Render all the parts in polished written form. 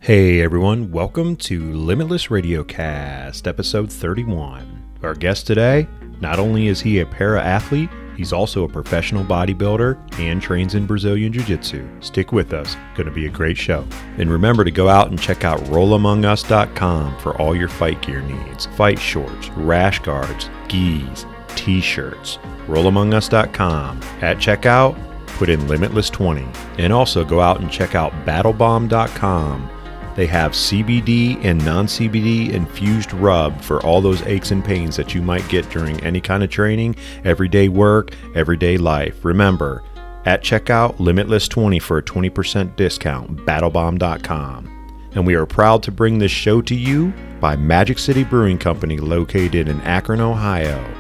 Hey everyone, welcome to Limitless Radiocast, episode 31. Our guest today, not only is he a para-athlete, he's also a professional bodybuilder and trains in Brazilian Jiu-Jitsu. Stick with us, going to be a great show. And remember to go out and check out rollamongus.com for all your fight gear needs. Fight shorts, rash guards, gis, t-shirts. rollamongus.com. At checkout, put in Limitless20. And also go out and check out battlebomb.com. They have CBD and non-CBD infused rub for all those aches and pains that you might get during any kind of training, everyday work, everyday life. Remember, at checkout, Limitless20 for a 20% discount, battlebomb.com. And we are proud to bring this show to you by Magic City Brewing Company located in Akron, Ohio.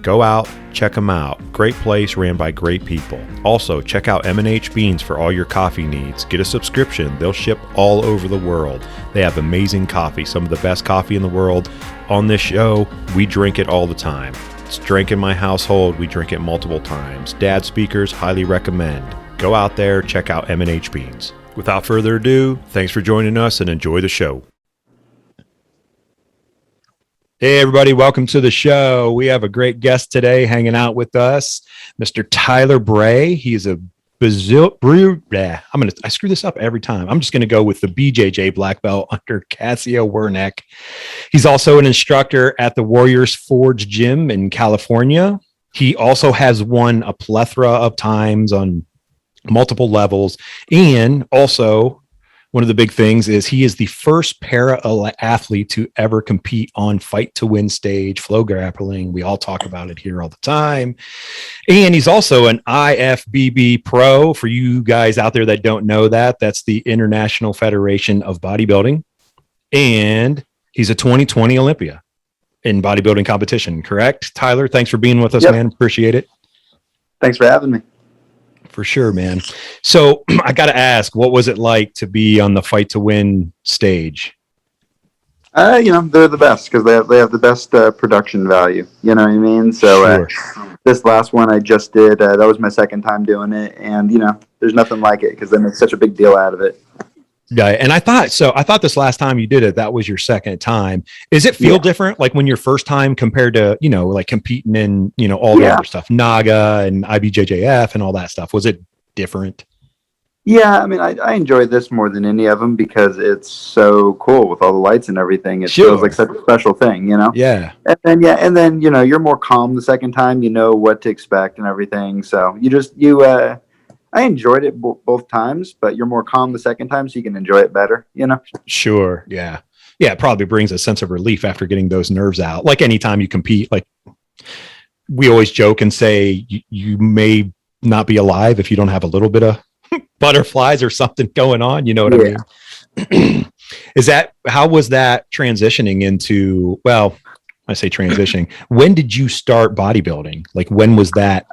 Go out, check them out. Great place ran by great people. Also, check out M&H Beans for all your coffee needs. Get a subscription. They'll ship all over the world. They have amazing coffee, some of the best coffee in the world. On this show, we drink it all the time. It's drank in my household. We drink it multiple times. Dad speakers, highly recommend. Go out there, check out M&H Beans. Without further ado, thanks for joining us and enjoy the show. Hey, everybody. Welcome to the show. We have a great guest today hanging out with us, Mr. Tyler Brey. He's a I screw this up every time. I'm just going to go with the BJJ black belt under Casio Wernick. He's also an instructor at the Warriors Forge Gym in California. He also has won a plethora of times on multiple levels. And also, one of the big things is he is the first para-athlete to ever compete on Fight to Win stage, flow grappling. We all talk about it here all the time. And he's also an Ifbb pro. For you guys out there that don't know that, that's the International Federation of Bodybuilding. And he's a 2020 Olympia in bodybuilding competition, correct? Tyler, thanks for being with us, man. Appreciate it. Thanks for having me. For sure, man. So I got to ask, what was it like to be on the Fight to Win stage? They're the best because they have the best production value. You know what I mean? So this last one I just did, that was my second time doing it. And, there's nothing like it because they make such a big deal out of it. Yeah. And I thought this last time you did it, that was your second time. Is it feel different? Like when your first time compared to, like competing in, all the other stuff, NAGA and IBJJF and all that stuff. Was it different? Yeah. I mean, I enjoy this more than any of them because it's so cool with all the lights and everything. It feels like such a special thing, Yeah. And then, you're more calm the second time, you know what to expect and everything. So I enjoyed it both times, but you're more calm the second time, so you can enjoy it better, Sure. Yeah. Yeah. It probably brings a sense of relief after getting those nerves out. Like anytime you compete, like we always joke and say, you may not be alive if you don't have a little bit of butterflies or something going on. You know what I mean? How was that transitioning into, I say transitioning. When did you start bodybuilding? Like, when was that?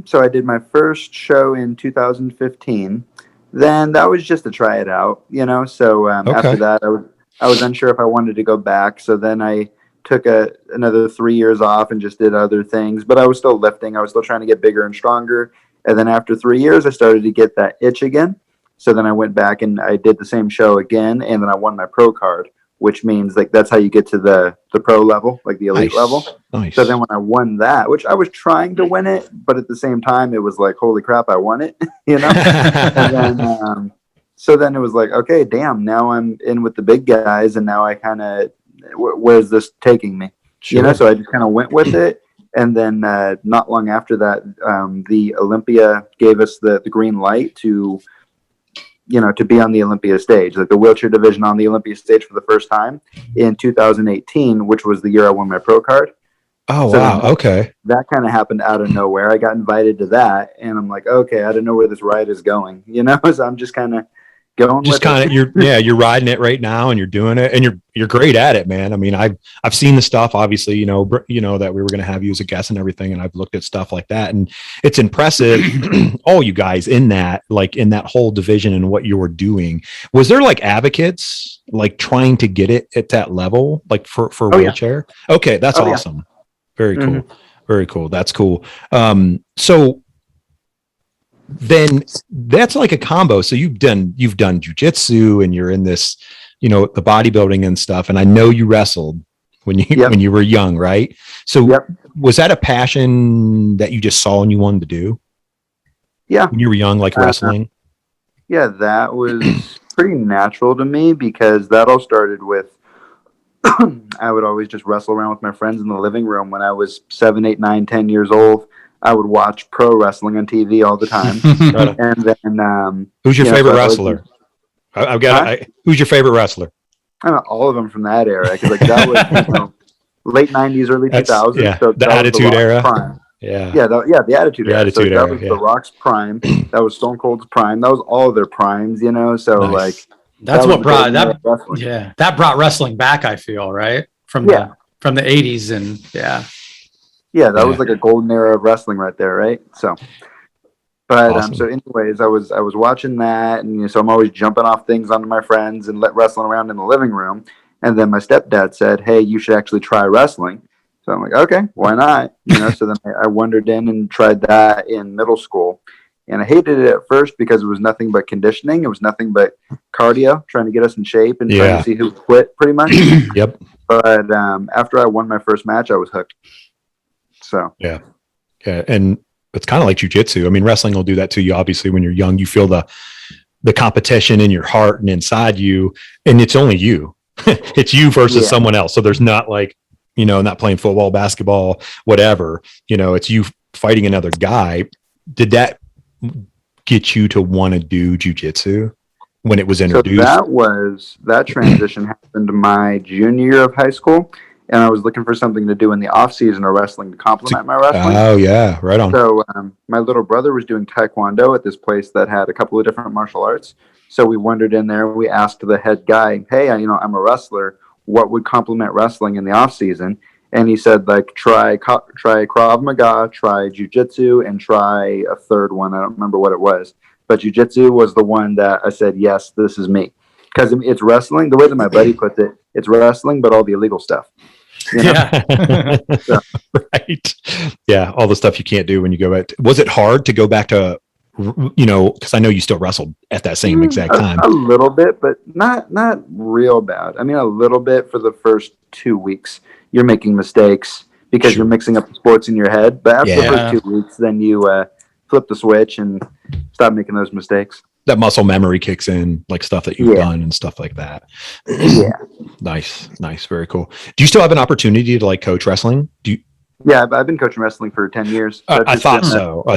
So I did my first show in 2015. Then that was just to try it out, So after that, I was unsure if I wanted to go back. So then I took another 3 years off and just did other things. But I was still lifting. I was still trying to get bigger and stronger. And then after 3 years, I started to get that itch again. So then I went back and I did the same show again. And then I won my pro card, which means like that's how you get to the pro level, like the elite level. Nice. So then when I won that, which I was trying to win it, but at the same time it was like, holy crap, I won it, And then, so then it was like, okay, damn, now I'm in with the big guys, and now I kind of, where's this taking me? Sure. So I just kind of went with it. And then not long after that, the Olympia gave us the green light to be on the Olympia stage, like the wheelchair division on the Olympia stage for the first time in 2018, which was the year I won my pro card. Oh, so wow. Okay. That kind of happened out of nowhere. I got invited to that and I'm like, okay, I don't know where this ride is going, So I'm just kind of going just kind of, you're riding it right now and you're doing it and you're great at it, man. I mean, I've seen the stuff, obviously, that we were going to have you as a guest and everything. And I've looked at stuff like that and it's impressive. All you guys in that whole division and what you were doing. Was there like advocates, like trying to get it at that level, like for wheelchair? Yeah. Okay. That's awesome. Yeah. Very cool. Very cool. That's cool. So then that's like a combo. So you've done jujitsu and you're in this, the bodybuilding and stuff. And I know you wrestled when you were young, right? So was that a passion that you just saw and you wanted to do? Yeah. When you were young, like wrestling? Yeah, that was pretty natural to me because that all started with, I would always just wrestle around with my friends in the living room when I was 7, 8, 9, 10 years old. I would watch pro wrestling on TV all the time. And then, who's your favorite wrestler? Who's your favorite wrestler? I don't know, all of them from that era, because like that was late 90s, early 2000s. Yeah, so the Attitude Era. Prime. Yeah, the Attitude Era. Attitude Era. That was The Rock's prime. That was Stone Cold's prime. That was all of their primes, So nice. That's what brought that. Yeah, that brought wrestling back. I feel right from the 80s and that was like a golden era of wrestling right there, right? So, but awesome. So anyways, I was watching that, and so I'm always jumping off things onto my friends and wrestling around in the living room. And then my stepdad said, "Hey, you should actually try wrestling." So I'm like, "Okay, why not?" So then I wandered in and tried that in middle school, and I hated it at first because it was nothing but conditioning. It was nothing but cardio, trying to get us in shape and trying to see who quit, pretty much. Yep. But after I won my first match, I was hooked. So yeah, and it's kind of like jujitsu. I mean, wrestling will do that to you. Obviously, when you're young, you feel the competition in your heart and inside you, and it's only you. It's you versus someone else. So there's not like, not playing football, basketball, whatever. It's you fighting another guy. Did that get you to want to do jujitsu when it was introduced? So that transition happened my junior year of high school. And I was looking for something to do in the off season of wrestling to complement my wrestling. Oh yeah, right on. So my little brother was doing taekwondo at this place that had a couple of different martial arts. So we wandered in there. We asked the head guy, "Hey, I'm a wrestler. What would complement wrestling in the off season?" And he said, like, try Krav Maga, try jujitsu, and try a third one. I don't remember what it was, but jujitsu was the one that I said, yes, this is me, because it's wrestling. The way that my buddy puts it, it's wrestling, but all the illegal stuff. Yeah. So. Right. Yeah. All the stuff you can't do when you go back. Was it hard to go back to, because I know you still wrestled at that same exact time. A little bit, but not real bad. I mean, a little bit for the first 2 weeks. You're making mistakes because you're mixing up the sports in your head. But after the first 2 weeks, then you flip the switch and stop making those mistakes. That muscle memory kicks in, like stuff that you've done and stuff like that. Yeah. Nice. Very cool. Do you still have an opportunity to like coach wrestling? Yeah, I've been coaching wrestling for 10 years. I thought so. Yeah,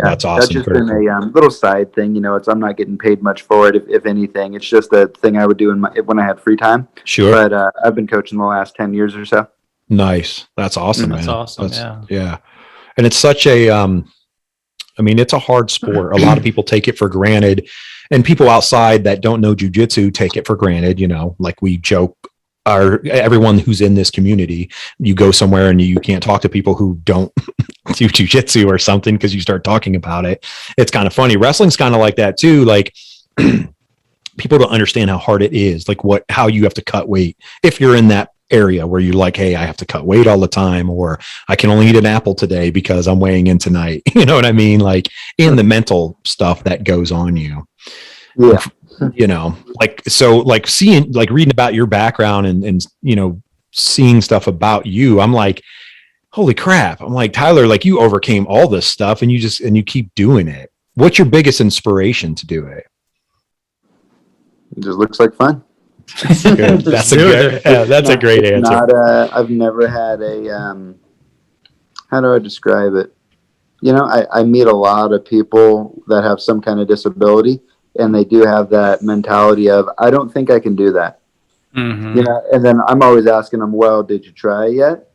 that's awesome. That's just been a little side thing. I'm not getting paid much for it, if anything. It's just a thing I would do when I had free time. Sure. But I've been coaching the last 10 years or so. Nice. That's awesome, man. That's awesome. Yeah. And it's such a, it's a hard sport. A lot of people take it for granted, and people outside that don't know jujitsu take it for granted. Like we joke, everyone who's in this community, you go somewhere and you can't talk to people who don't do jujitsu or something because you start talking about it. It's kind of funny. Wrestling's kind of like that too. Like people don't understand how hard it is. Like how you have to cut weight if you're in that area where you're like, hey, I have to cut weight all the time, or I can only eat an apple today because I'm weighing in tonight. You know what I mean? Like in the mental stuff that goes on you. Yeah. Like seeing, like reading about your background and seeing stuff about you, I'm like, holy crap. I'm like, Tyler, like you overcame all this stuff and you keep doing it. What's your biggest inspiration to do it? It just looks like fun. That's a great answer. I've never had a, how do I describe it? I meet a lot of people that have some kind of disability, and they do have that mentality of, I don't think I can do that. Mm-hmm. And then I'm always asking them, well, did you try yet?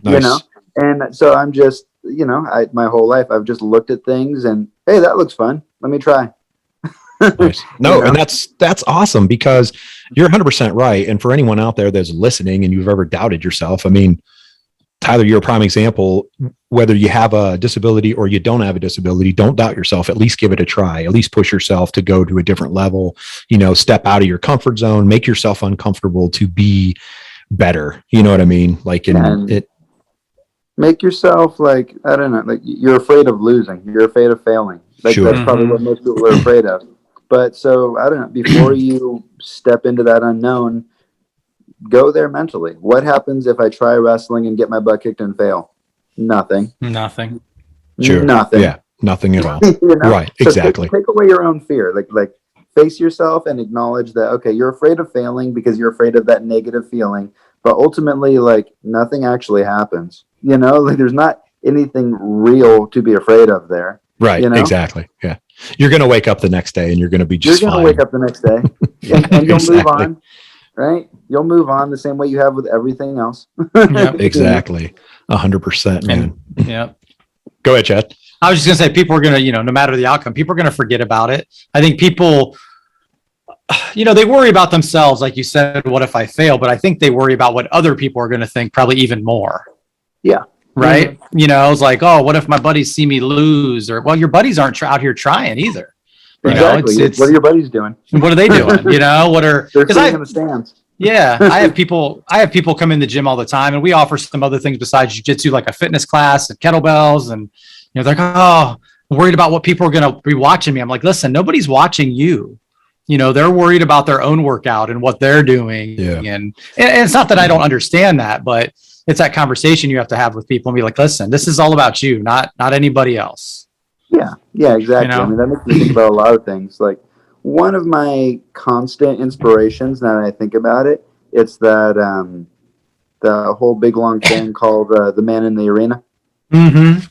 Nice. And so I'm just, my whole life, I've just looked at things and, hey, that looks fun. Let me try. Nice. No, and that's awesome, because you're 100% right. And for anyone out there that's listening and you've ever doubted yourself, I mean, Tyler, you're a prime example. Whether you have a disability or you don't have a disability, don't doubt yourself. At least give it a try. At least push yourself to go to a different level. Step out of your comfort zone. Make yourself uncomfortable to be better. You know what I mean? Like make yourself like, I don't know, like you're afraid of losing. You're afraid of failing. Like Sure. that's probably what most people are afraid of. But so I don't know, before you step into that unknown, go there mentally. What happens if I try wrestling and get my butt kicked and fail? Nothing. Sure. Nothing. Yeah. Nothing at all. You know? Right. So Exactly. take away your own fear. Like face yourself and acknowledge that, okay, you're afraid of failing because you're afraid of that negative feeling. But ultimately, like nothing actually happens. You know, like there's not anything real to be afraid of there. Right. You know? Exactly. Yeah. You're going to wake up the next day and you're going to be just You're going to wake up the next day and you'll Exactly. move on. Right? You'll move on the same way you have with everything else. Yep. Exactly. 100%, man. Yeah. Go ahead, Chad. I was just going to say, people are going to, no matter the outcome, people are going to forget about it. I think people, they worry about themselves. Like you said, what if I fail? But I think they worry about what other people are going to think probably even more. Yeah. Right. Mm-hmm. It's like, oh, what if my buddies see me lose? Or, well, your buddies aren't out here trying either. Exactly. It's what are your buddies doing? What are they doing? They're sitting in the stands. Yeah. I have people come in the gym all the time, and we offer some other things besides jiu-jitsu, like a fitness class and kettlebells. And, they're like, oh, I'm worried about what people are going to be watching me. I'm like, listen, nobody's watching you. They're worried about their own workout and what they're doing. Yeah. And it's not that I don't understand that, but it's that conversation you have to have with people and be like, listen, this is all about you, not anybody else. Yeah, exactly. I mean, that makes me think about a lot of things. Like one of my constant inspirations, now that I think about it, it's that the whole big long thing called "The Man in the Arena." Mm-hmm.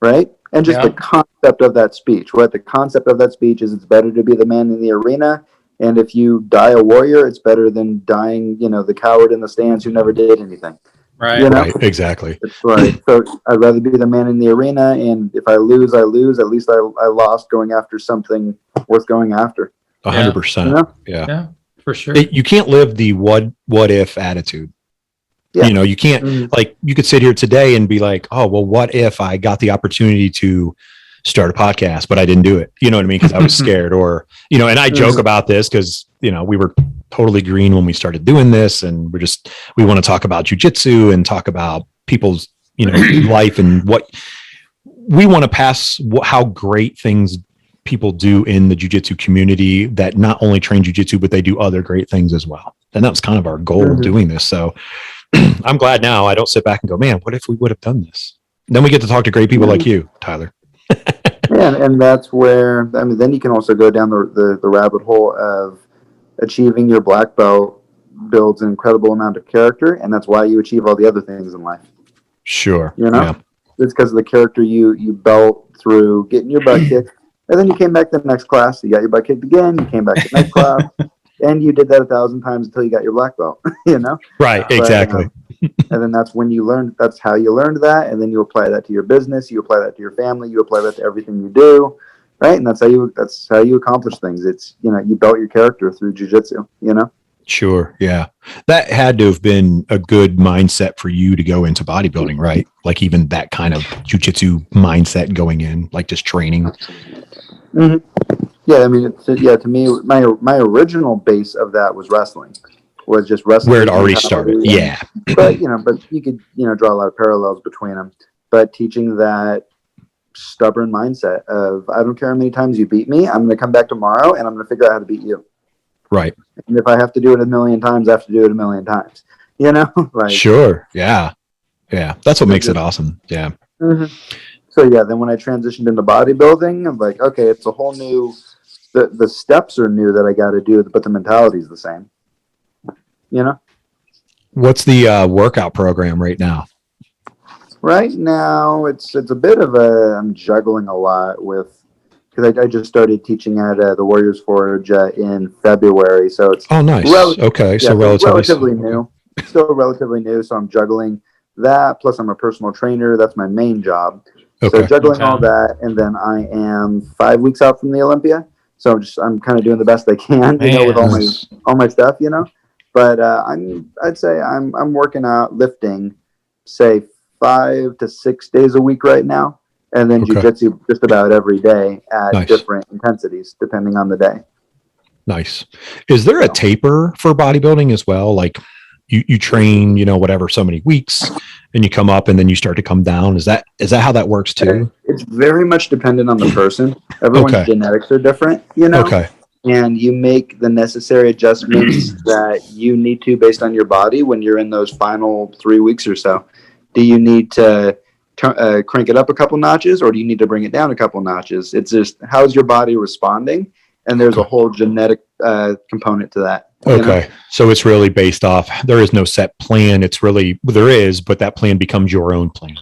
Right? And just the concept of that speech. What the concept of that speech is, it's better to be the man in the arena. And if you die a warrior, it's better than dying, the coward in the stands who never did anything. Right. Right. Exactly. It's right. So I'd rather be the man in the arena. And if I lose, I lose. At least I lost going after something worth going after. 100%. Yeah, for sure. You can't live the what if attitude. Yeah. You can't like, you could sit here today and be like, oh, well, what if I got the opportunity to start a podcast, but I didn't do it? You know what I mean? Because I was scared, or, and I joke about this because, we were totally green when we started doing this, and we want to talk about jujitsu and talk about people's, life and what we want to pass, how great things people do in the jujitsu community that not only train jujitsu, but they do other great things as well. And that was kind of our goal of doing this. So I'm glad now I don't sit back and go, man, what if we would have done this? Then we get to talk to great people like you, Tyler. Yeah, and that's where, then you can also go down the rabbit hole of achieving your black belt builds an incredible amount of character, and that's why you achieve all the other things in life. Sure. Yeah. It's because of the character you built through getting your butt kicked, and then you came back to the next class, you got your butt kicked again, you came back to the next class, and you did that 1,000 times until you got your black belt, Right, exactly. And then that's when that's how you learned that, and then you apply that to your business, you apply that to your family, you apply that to everything you do, right? And that's how you accomplish things. It's, you built your character through jiu-jitsu, Sure. Yeah. That had to have been a good mindset for you to go into bodybuilding, right? Like even that kind of jiu-jitsu mindset going in, like just training. Mm-hmm. Yeah. I mean, to me, my original base of that was wrestling. Was just wrestling. Where it already started. Yeah. But, but you could, draw a lot of parallels between them. But teaching that stubborn mindset of, I don't care how many times you beat me, I'm going to come back tomorrow and I'm going to figure out how to beat you. Right. And if I have to do it 1,000,000 times, I have to do it 1,000,000 times. Like, sure. Yeah. Yeah. That's what makes it awesome. Yeah. Mm-hmm. So then when I transitioned into bodybuilding, I'm like, okay, it's a whole new, the steps are new that I got to do, but the mentality is the same. What's the workout program right now? Right now, it's a bit of I'm juggling a lot with, because I just started teaching at the Warriors Forge in February, so it's nice. Okay, so relatively new, still relatively new. So I'm juggling that. Plus, I'm a personal trainer. That's my main job. Okay. So juggling all that, and then I am 5 weeks out from the Olympia. So I'm kind of doing the best I can, with all my stuff, But I'd say I'm working out, lifting, say 5 to 6 days a week right now, and then jiu-jitsu just about every day at different intensities depending on the day. Nice. Is there a taper for bodybuilding as well? Like, you train, whatever, so many weeks, and you come up and then you start to come down. Is that how that works too? It's very much dependent on the person. Everyone's genetics are different, Okay. And you make the necessary adjustments that you need to based on your body when you're in those final 3 weeks or so. Do you need to crank it up a couple notches, or do you need to bring it down a couple notches? It's just, how's your body responding? And there's a whole genetic component to that. Okay. So it's really based off, there is no set plan. It's really, there is, but that plan becomes your own plan.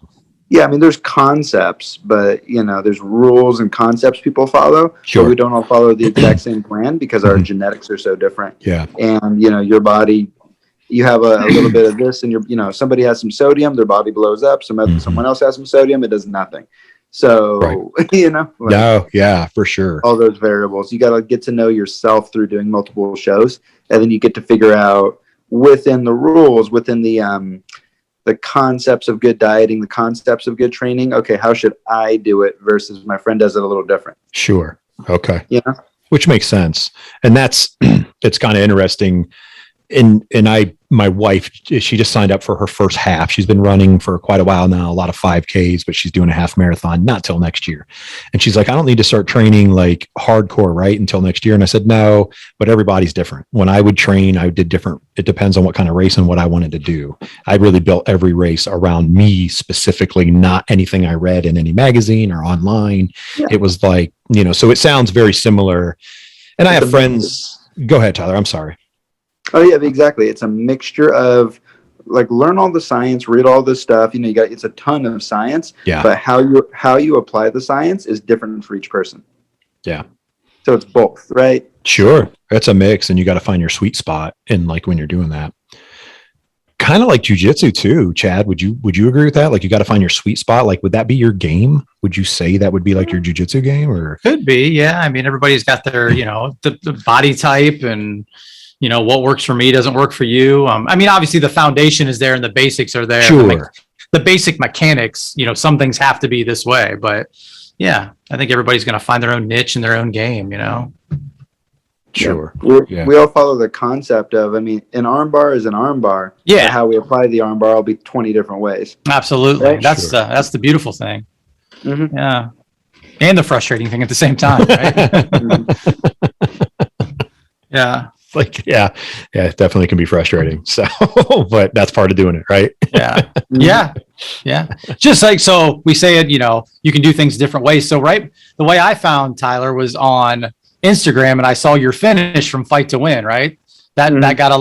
Yeah. I mean, there's concepts, but there's rules and concepts people follow. Sure. But we don't all follow the exact same plan because our genetics are so different. Yeah. And, your body, you have a little bit of this, and somebody has some sodium, their body blows up. Someone else has some sodium, it does nothing. So, no, yeah, for sure. All those variables, you got to get to know yourself through doing multiple shows. And then you get to figure out within the rules, within the concepts of good dieting, the concepts of good training. Okay, how should I do it versus my friend does it a little different? Sure. Okay. Yeah. Which makes sense. And that's, it's kind of interesting. My wife, she just signed up for her first half. She's been running for quite a while now, a lot of 5Ks, but she's doing a half marathon, not till next year. And she's like, I don't need to start training like hardcore, right, until next year. And I said, no, but everybody's different. When I would train, I did different. It depends on what kind of race and what I wanted to do. I really built every race around me specifically, not anything I read in any magazine or online. Yeah. It was like, so it sounds very similar. And I have friends. Go ahead, Tyler. I'm sorry. Oh yeah, exactly. It's a mixture of learn all the science, read all this stuff. It's a ton of science. Yeah. But how you apply the science is different for each person. Yeah. So it's both, right? Sure. That's a mix, and you got to find your sweet spot in when you're doing that. Kind of like jujitsu too, Chad. Would you agree with that? You got to find your sweet spot. Would that be your game? Would you say that would be your jujitsu game, or could be? Yeah. I mean, everybody's got their the body type and. What works for me doesn't work for you. I mean, obviously the foundation is there and the basics are there. Sure. The basic mechanics, some things have to be this way, but yeah, I think everybody's going to find their own niche and their own game, Sure. Yeah. We all follow the concept of, an armbar is an armbar. Yeah. How we apply the armbar will be 20 different ways. Absolutely. Right? That's the beautiful thing. Mm-hmm. Yeah. And the frustrating thing at the same time, right? Yeah. Yeah, it definitely can be frustrating. So, but that's part of doing it, right? Yeah. Just so we say it, you can do things different ways. So, right, the way I found Tyler was on Instagram, and I saw your finish from Fight to Win, right? That got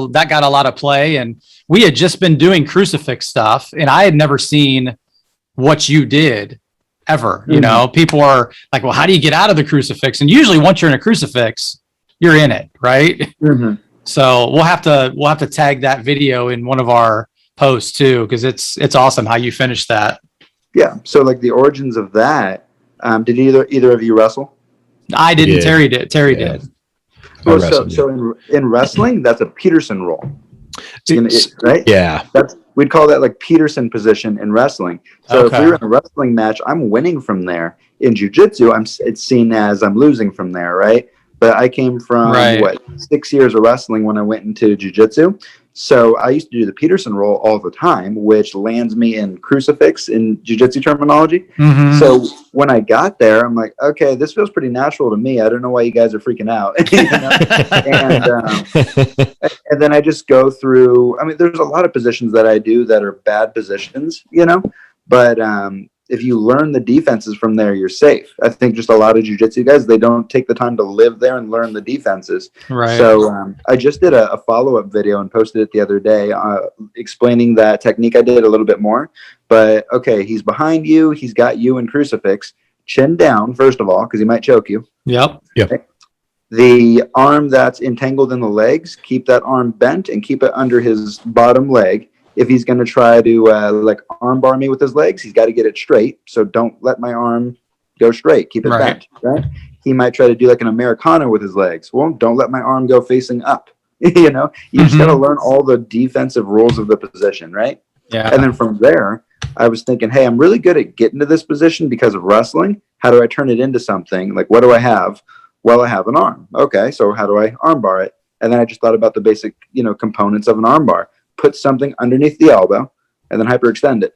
a lot of play, and we had just been doing crucifix stuff, and I had never seen what you did ever. People are like, well, how do you get out of the crucifix? And usually, once you're in a crucifix, you're in it, right? Mm-hmm. So we'll have to tag that video in one of our posts too, because it's awesome how you finished that. Yeah. So the origins of that. Did either of you wrestle? I didn't. Terry did. Did. Well, so in wrestling, that's a Peterson roll, right? Yeah. We'd call that Peterson position in wrestling. So if we were in a wrestling match, I'm winning from there. In jiu-jitsu, it's seen as I'm losing from there, right? But I came from 6 years of wrestling when I went into jiu-jitsu. So I used to do the Peterson roll all the time, which lands me in crucifix in jiu-jitsu terminology. Mm-hmm. So when I got there, I'm like, okay, this feels pretty natural to me. I don't know why you guys are freaking out. And then I just go through, there's a lot of positions that I do that are bad positions, but if you learn the defenses from there, you're safe. I think just a lot of jiu-jitsu guys, they don't take the time to live there and learn the defenses. Right. So I just did a follow-up video and posted it the other day explaining that technique I did a little bit more. But, okay, he's behind you. He's got you in crucifix. Chin down, first of all, because he might choke you. Yep. Okay? The arm that's entangled in the legs, keep that arm bent and keep it under his bottom leg. If he's going to try to arm bar me with his legs, he's got to get it straight. So don't let my arm go straight. Keep it bent. Right? He might try to do an Americana with his legs. Well, don't let my arm go facing up. You just got to learn all the defensive rules of the position, right? Yeah. And then from there, I was thinking, hey, I'm really good at getting to this position because of wrestling. How do I turn it into something? What do I have? Well, I have an arm. Okay, so how do I arm bar it? And then I just thought about the basic, components of an arm bar. put something underneath the elbow and then hyperextend it,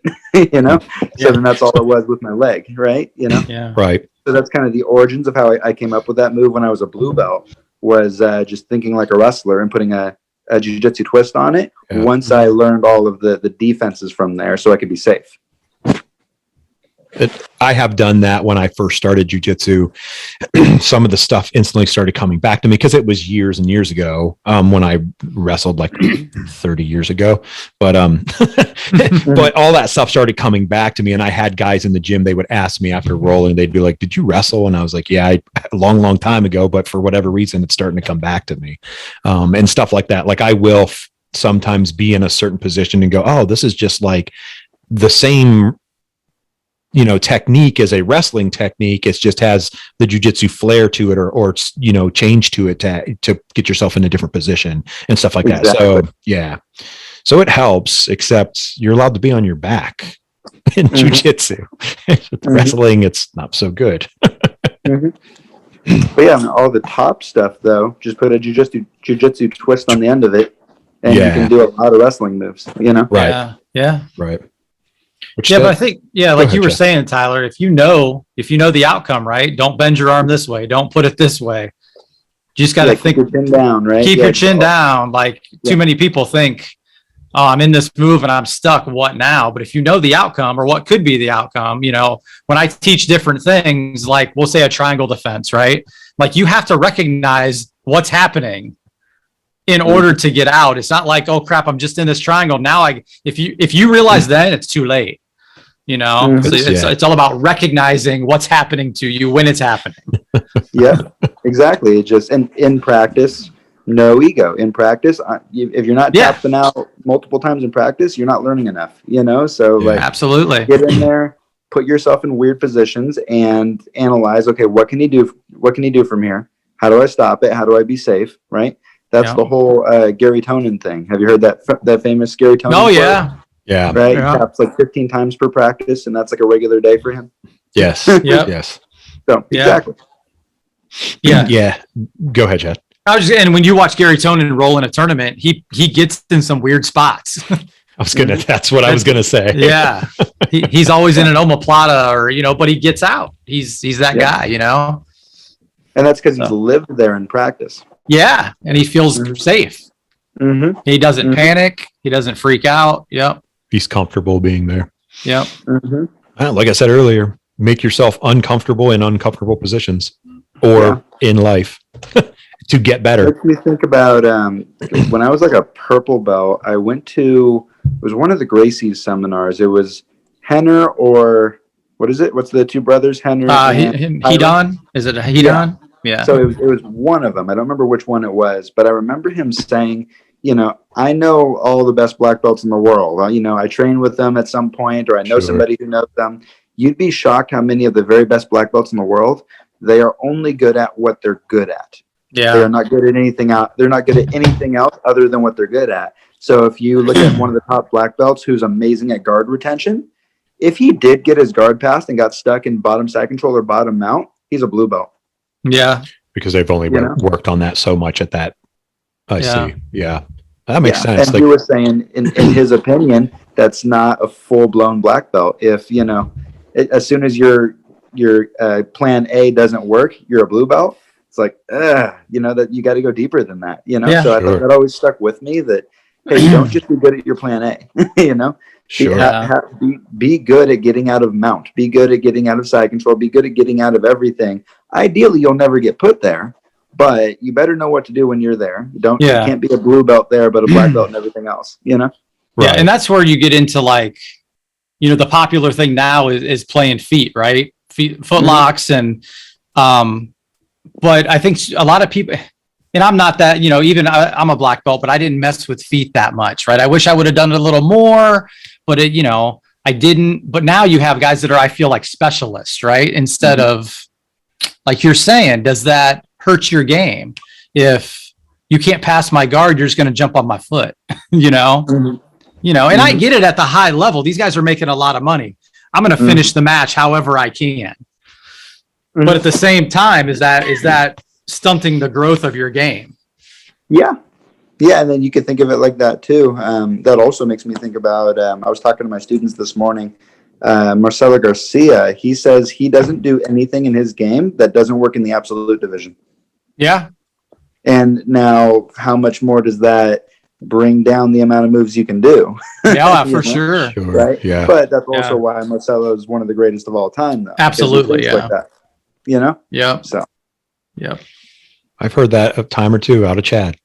you know? So then that's all it was with my leg, right? You know? Yeah. Right. So that's kind of the origins of how I came up with that move when I was a blue belt, was just thinking like a wrestler and putting a jiu-jitsu twist on it. Yeah. Once I learned all of the defenses from there so I could be safe. I have done that when I first started jiu-jitsu. Some of the stuff instantly started coming back to me because it was years and years ago when I wrestled like 30 years ago. But but all that stuff started coming back to me. And I had guys in the gym, they would ask me after rolling, they'd be like, did you wrestle? And I was like, yeah, a long time ago. But for whatever reason, it's starting to come back to me and stuff like that. Like I will sometimes be in a certain position and go, oh, this is just like the same technique as a wrestling technique. It just has the jiu-jitsu flair to it or change to it to get yourself in a different position and stuff like that. So yeah. So it helps, except you're allowed to be on your back in jiu-jitsu. Wrestling, it's not so good. But yeah, all the top stuff though, just put a jiu-jitsu twist on the end of it and you can do a lot of wrestling moves, Right. Yeah. Right. But I think, like you were saying, Tyler, if you know the outcome, right? Don't bend your arm this way. Don't put it this way. You just got to think. Keep your chin down, right? Keep your chin down. Like too many people think, oh, I'm in this move and I'm stuck. What now? But if you know the outcome or what could be the outcome, when I teach different things, like we'll say a triangle defense, right? Like you have to recognize what's happening in order to get out. It's not like, oh crap, I'm just in this triangle. Now if you realize then, it's too late. So it's all about recognizing what's happening to you when it's happening. Yeah, exactly. It just, and in practice, no ego. In practice, if you're not tapping out multiple times in practice, you're not learning enough, So absolutely get in there, put yourself in weird positions and analyze, okay, what can you do? What can you do from here? How do I stop it? How do I be safe? Right. That's the whole Gary Tonin thing. Have you heard that famous Gary Tonin? Oh, quote? yeah. Yeah. Right. Yeah. He taps like 15 times per practice, and that's like a regular day for him. Yes. Yes. So exactly. Yeah. Yeah. Go ahead, Chad. And when you watch Gary Tonin roll in a tournament, he gets in some weird spots. That's what I was gonna say. Yeah. He's always in an omoplata or, but he gets out. He's that guy, And that's because he's lived there in practice. Yeah. And he feels safe. Mm-hmm. He doesn't panic. He doesn't freak out. Yep. He's comfortable being there. Yep. Mm-hmm. Like I said earlier, make yourself uncomfortable in uncomfortable positions or in life to get better. Makes me think about when I was like a purple belt, I went to, it was one of the Gracie's seminars. It was Henner or what is it? What's the two brothers? Henner and Hedon? Is it a Hedon? Yeah. So it was one of them. I don't remember which one it was, but I remember him saying, I know all the best black belts in the world. I train with them at some point, or I know somebody who knows them. You'd be shocked how many of the very best black belts in the world, they are only good at what they're good at. Yeah. They are not good at anything out. They're not good at anything else other than what they're good at. So if you look at one of the top black belts who's amazing at guard retention, if he did get his guard passed and got stuck in bottom side control or bottom mount, he's a blue belt. Yeah. Because they've only worked on that so much at that. I see. Yeah. That makes sense. And he was saying, in his opinion, that's not a full-blown black belt. If, as soon as your plan A doesn't work, you're a blue belt. It's like, that you got to go deeper than that, So I thought that always stuck with me that, hey, don't just be good at your plan A, Be good at getting out of mount. Be good at getting out of side control. Be good at getting out of everything. Ideally, you'll never get put there, but you better know what to do when you're there. You can't be a blue belt there, but a black belt and everything else, Right. Yeah, and that's where you get into the popular thing now is playing feet, right? Foot locks and but I think a lot of people, and I'm not that, even I'm a black belt, but I didn't mess with feet that much, right? I wish I would have done it a little more, but I didn't. But now you have guys that are, I feel like, specialists, right? Instead of, like you're saying, does that hurt your game? If you can't pass my guard, you're just going to jump on my foot, And I get it at the high level. These guys are making a lot of money. I'm going to finish the match however I can. But at the same time, is that stunting the growth of your game? Yeah. Yeah, and then you could think of it like that too. That also makes me think about, I was talking to my students this morning, Marcelo Garcia. He says he doesn't do anything in his game that doesn't work in the absolute division. Yeah. And now how much more does that bring down the amount of moves you can do? Yeah, for sure. Right? Yeah. But that's also why Marcelo is one of the greatest of all time, though. Absolutely, yeah. Like that, you know? Yeah. So. Yeah. I've heard that a time or two out of Chad.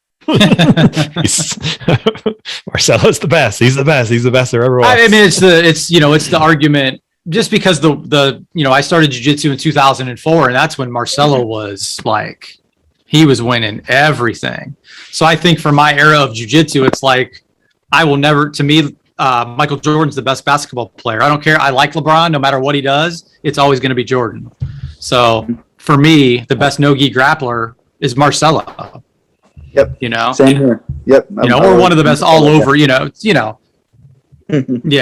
Marcelo's the best. He's the best. He's the best there ever was. I mean, it's the argument just because I started jiu-jitsu in 2004, and that's when Marcelo was like, he was winning everything. So I think for my era of jiu-jitsu, it's like, to me, Michael Jordan's the best basketball player. I don't care. I like LeBron. No matter what he does, it's always going to be Jordan. So for me, the best no-gi grappler is Marcelo. Yep. Same here. Yep. Or one of the best all over, Yeah.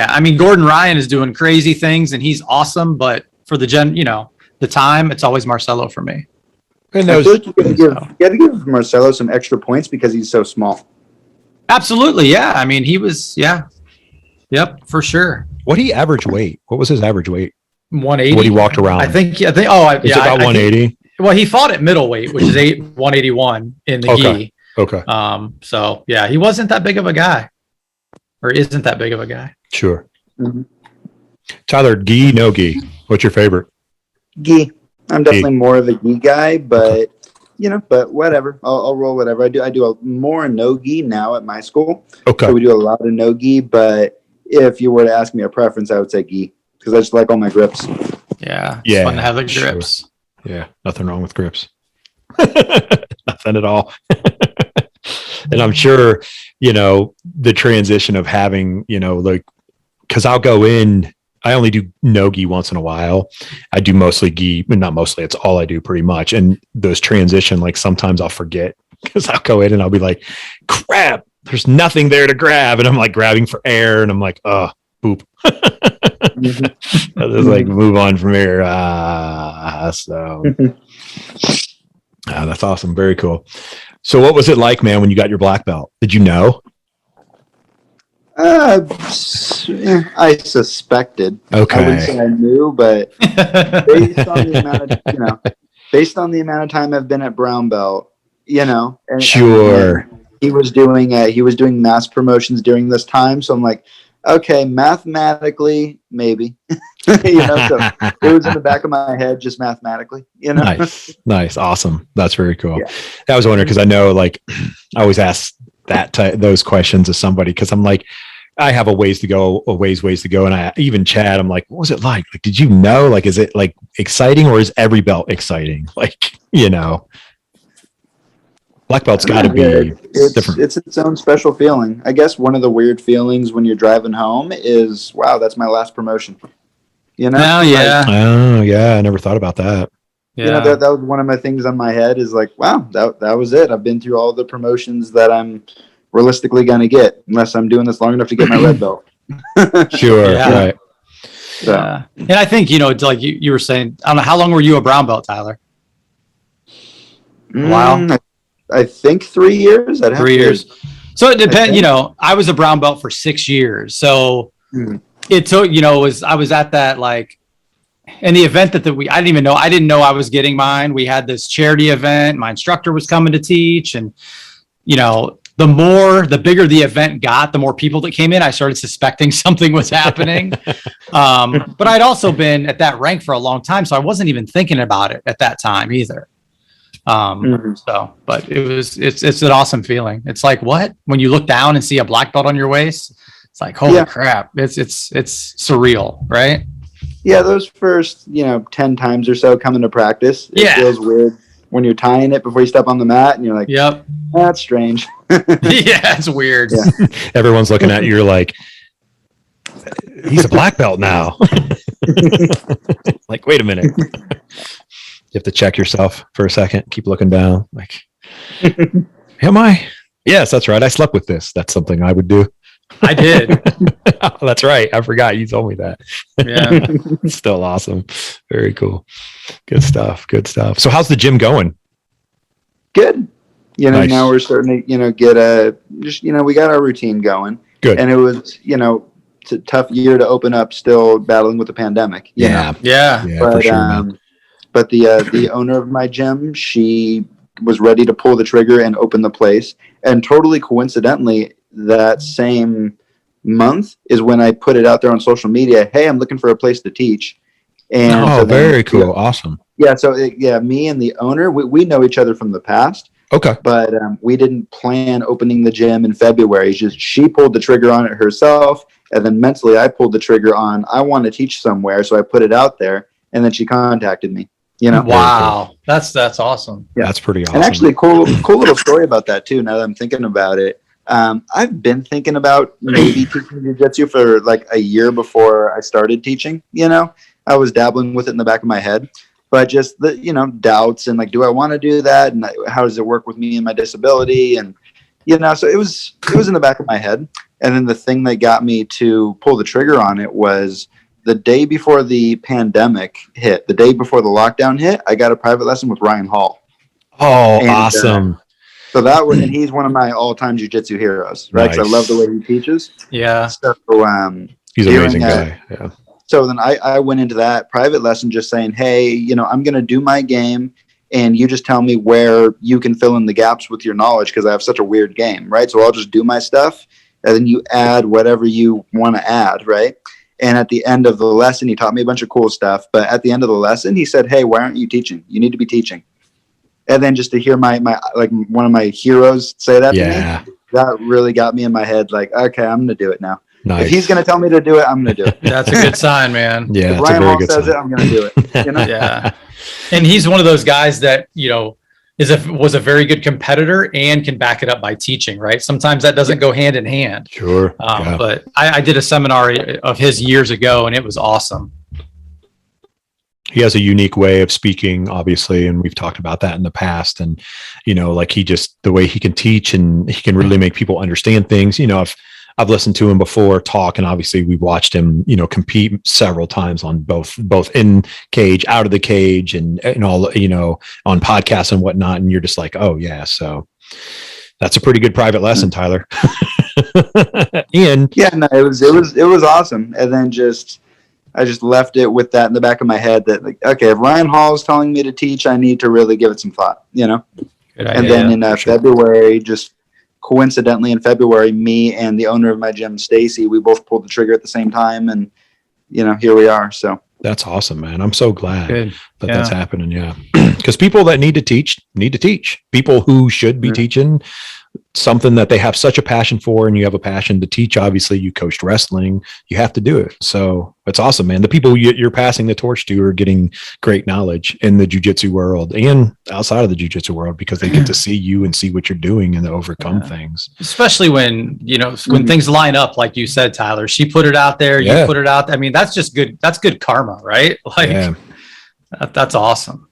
I mean, Gordon Ryan is doing crazy things and he's awesome, but for the time, it's always Marcelo for me. And I feel like you got to give Marcelo some extra points because he's so small. Absolutely. Yeah. I mean, he was, yeah. Yep, for sure. What he average weight? What was his average weight? 180. What he walked around? I think. Is it about 180? Well, he fought at middleweight, which is 181 in the gi. Okay. So yeah, he wasn't that big of a guy, or isn't that big of a guy. Sure. Mm-hmm. Tyler, gi, no gi? What's your favorite? Gi. I'm definitely more of a gi guy, but but whatever. I'll roll whatever. I do more no gi now at my school. Okay. So we do a lot of no gi, but if you were to ask me a preference, I would say gi because I just like all my grips. Yeah. It's fun to have the grips. Sure. Yeah. Nothing wrong with grips. Nothing at all. And I'm sure, the transition of having, because I'll go in, I only do no gi once in a while. I do mostly gi, but not mostly. It's all I do pretty much. And those transition, sometimes I'll forget because I'll go in and I'll be like, crap, there's nothing there to grab. And I'm like grabbing for air and I'm like, oh, boop. I'll just move on from here. That's awesome. Very cool. So what was it like, man, when you got your black belt? Did you know? I suspected. Okay. I wouldn't say I knew, but based on the amount of time I've been at brown belt, and sure. And he was doing mass promotions during this time, so I'm like, okay, mathematically, maybe. So it was in the back of my head, just mathematically. Nice, awesome. That's very cool. Yeah. I was wondering because I know, I always ask those questions of somebody because I'm like, I have a ways to go, and I even Chad, I'm like, what was it like? Did you know? Is it exciting or is every belt exciting? Black belt's got to be different. It's its own special feeling. I guess one of the weird feelings when you're driving home is, wow, that's my last promotion. Oh, yeah. Oh, yeah. I never thought about that. Yeah. That was one of my things on my head is wow, that was it. I've been through all the promotions that I'm realistically going to get unless I'm doing this long enough to get my red belt. Sure. Yeah. Right. So. Yeah. And I think, like you were saying, I don't know, how long were you a brown belt, Tyler? A while? I think 3 years. 3 years. So it depends, I was a brown belt for 6 years. So it took, I was at that, and the event that I didn't know I was getting mine. We had this charity event. My instructor was coming to teach. And, the bigger the event got, the more people that came in, I started suspecting something was happening. But I'd also been at that rank for a long time. So I wasn't even thinking about it at that time either. But it's an awesome feeling. It's like, what? When you look down and see a black belt on your waist, it's like, holy crap. It's surreal, right? Yeah. Those first, 10 times or so coming to practice, it feels weird when you're tying it before you step on the mat and you're like, yep, that's strange. Yeah, it's weird. Yeah. Everyone's looking at you. You're like, he's a black belt now. Wait a minute. You have to check yourself for a second. Keep looking down. Am I? Yes, that's right. I slept with this. That's something I would do. I did. Oh, that's right. I forgot. You told me that. Yeah. Still awesome. Very cool. Good stuff. So how's the gym going? Good. You know, Nice. now we're starting to, get we got our routine going. Good. And it was, it's a tough year to open up, still battling with the pandemic. Yeah, for sure, man. But the owner of my gym, she was ready to pull the trigger and open the place. And totally coincidentally, that same month is when I put it out there on social media. Hey, I'm looking for a place to teach. And so very cool. Awesome. Yeah. So me and the owner, we know each other from the past. Okay. But we didn't plan opening the gym in February. Just she pulled the trigger on it herself. And then mentally I pulled the trigger on, I want to teach somewhere. So I put it out there, and then she contacted me, Wow. That's awesome. Yeah. That's pretty awesome. And actually cool little story about that too. Now that I'm thinking about it, I've been thinking about maybe teaching jiu-jitsu for like a year before I started teaching. I was dabbling with it in the back of my head, but just the doubts and like, do I want to do that, and how does it work with me and my disability, and so it was in the back of my head. And then the thing that got me to pull the trigger on it was the day before the pandemic hit, the day before the lockdown hit, I got a private lesson with Ryan Hall. Oh, and, awesome. So that was, and he's one of my all-time jiu-jitsu heroes, right? Nice. 'Cause I love the way he teaches. Yeah. So he's an amazing guy. Yeah. So then I went into that private lesson just saying, hey, I'm going to do my game, and you just tell me where you can fill in the gaps with your knowledge, because I have such a weird game, right? So I'll just do my stuff, and then you add whatever you want to add, right? And at the end of the lesson, he taught me a bunch of cool stuff. But at the end of the lesson, he said, hey, why aren't you teaching? You need to be teaching. And then just to hear my like one of my heroes say that to me, that really got me in my head. Like, okay, I'm going to do it now. Nice. If he's going to tell me to do it, I'm going to do it. That's a good sign, man. Yeah, if Ryan Hall says it, I'm going to do it. Yeah. And he's one of those guys that, was a very good competitor and can back it up by teaching, right? Sometimes that doesn't go hand in hand. Sure. But I did a seminar of his years ago, and it was awesome. He has a unique way of speaking, obviously, and we've talked about that in the past. And, like the way he can teach, and he can really make people understand things. I've listened to him before talk, and obviously we've watched him, compete several times on both in cage, out of the cage, and all, on podcasts and whatnot. And you're just like, oh yeah. So that's a pretty good private lesson, Tyler. And yeah, no, it was awesome. And then I just left it with that in the back of my head that, like, okay, if Ryan Hall is telling me to teach, I need to really give it some thought, Good idea. And then in February, just coincidentally in February, me and the owner of my gym, Stacy, we both pulled the trigger at the same time, and here we are. So that's awesome, man. I'm so glad that's happening. Yeah. Because people that need to teach. People who should be teaching something that they have such a passion for, and you have a passion to teach. Obviously, you coached wrestling, you have to do it. So it's awesome, man. The people you're passing the torch to are getting great knowledge in the jiu-jitsu world and outside of the jiu-jitsu world, because they get to see you and see what you're doing and overcome things. Especially when things line up, like you said, Tyler. She put it out there, you put it out. I mean, that's just good. That's good karma, right? Like that's awesome.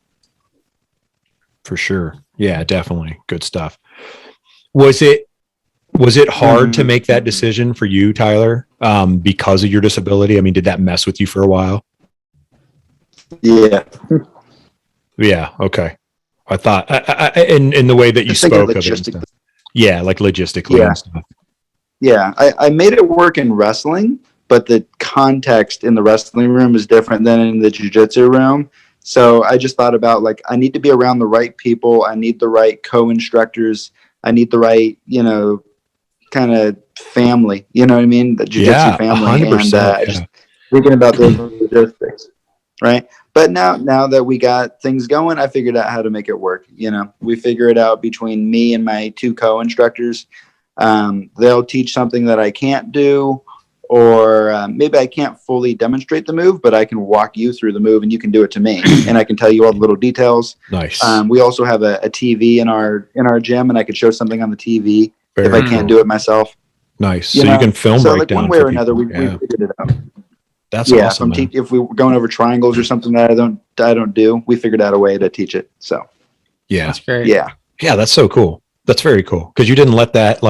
For sure. Yeah, definitely. Good stuff. Was it hard to make that decision for you, Tyler, because of your disability? I mean, did that mess with you for a while? Yeah. Yeah. Okay. I thought in the way that you spoke of it. Yeah, like logistically and stuff. Yeah, I made it work in wrestling, but the context in the wrestling room is different than in the jiu-jitsu room. So I just thought about, like, I need to be around the right people. I need the right co-instructors. I need the right, kind of family, you know what I mean? The jiu-jitsu family. 100%, and just thinking about those logistics, right? But now that we got things going, I figured out how to make it work. We figure it out between me and my two co-instructors. They'll teach something that I can't do, or maybe I can't fully demonstrate the move, but I can walk you through the move and you can do it to me, and I can tell you all the little details. Nice. We also have a TV in our gym, and I could show something on the TV if I can't do it myself. Nice. So you can film breakdown. Like one way or another, we figured it out. That's awesome. If we were going over triangles or something that I don't do, we figured out a way to teach it. So yeah, that's great. Yeah, that's so cool. That's very cool, because you didn't let that